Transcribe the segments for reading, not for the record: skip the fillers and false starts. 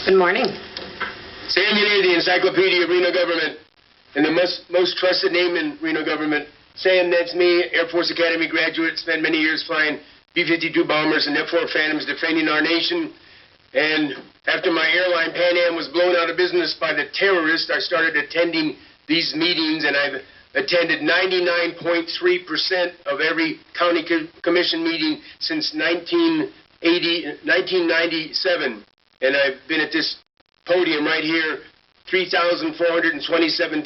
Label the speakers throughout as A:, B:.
A: Good morning.
B: Sam DEHNE, the Encyclopedia of Reno Government, and the most trusted name in Reno Government. Sam, that's me, Air Force Academy graduate, spent many years flying B-52 bombers and F-4 Phantoms defending our nation. And after my airline, Pan Am, was blown out of business by the terrorists, I started attending these meetings, and I've attended 99.3% of every county commission meeting since 1997. And I've been at this podium right here 3,427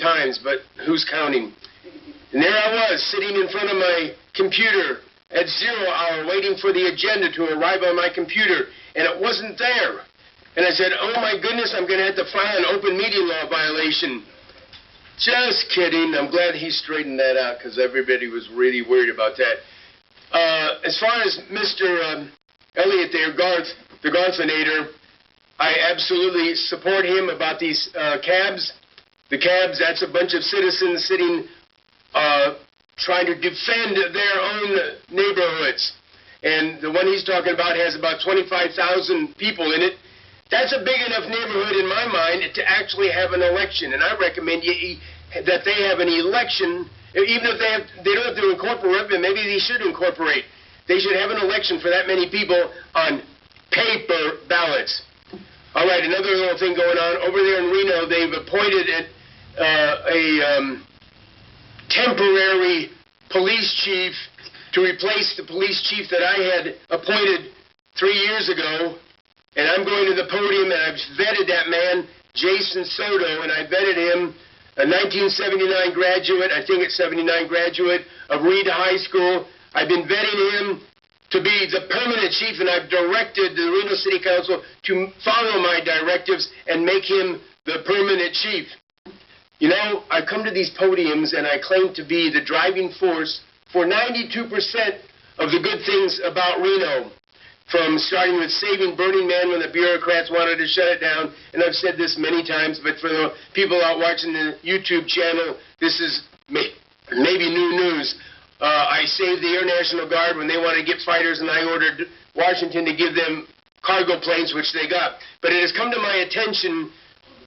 B: times, but who's counting? And there I was, sitting in front of my computer at 0 hour, waiting for the agenda to arrive on my computer, and it wasn't there. And I said, oh my goodness, I'm going to have to file an open meeting law violation. Just kidding. I'm glad he straightened that out, because everybody was really worried about that. As far as Mr. Elliott there, the Garthinator, I absolutely support him about these cabs. The cabs, that's a bunch of citizens sitting trying to defend their own neighborhoods. And the one he's talking about has about 25,000 people in it. That's a big enough neighborhood in my mind to actually have an election. And I recommend that they have an election, even if they don't have to incorporate, but maybe they should incorporate. They should have an election for that many people on paper ballots. All right, another little thing going on. Over there in Reno, they've appointed a temporary police chief to replace the police chief that I had appointed 3 years ago. And I'm going to the podium, and I've vetted that man, Jason Soto, and I vetted him, a 1979 graduate, I think it's 79 graduate of Reed High School. I've been vetting him to be the permanent chief, and I've directed the Reno City Council to follow my directives and make him the permanent chief. You know, I come to these podiums and I claim to be the driving force for 92% of the good things about Reno, from starting with saving Burning Man when the bureaucrats wanted to shut it down, and I've said this many times, but for the people out watching the YouTube channel, this is maybe new news. I saved the Air National Guard when they wanted to get fighters, and I ordered Washington to give them cargo planes, which they got. But it has come to my attention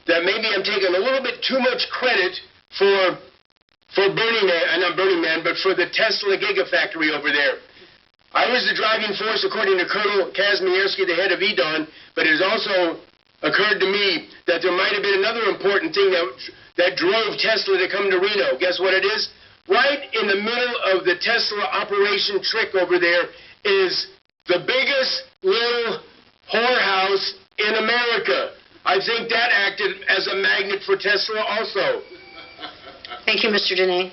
B: that maybe I'm taking a little bit too much credit for Burning Man, not Burning Man, but for the Tesla gigafactory over there. I was the driving force, according to Colonel Kazmierski, the head of EDON, but it has also occurred to me that there might have been another important thing that drove Tesla to come to Reno. Guess what it is? Right in the middle of the Tesla Operation TRIC over there is the biggest little whorehouse in America. I think that acted as a magnet for Tesla also.
A: Thank you, Mr. DEHNE.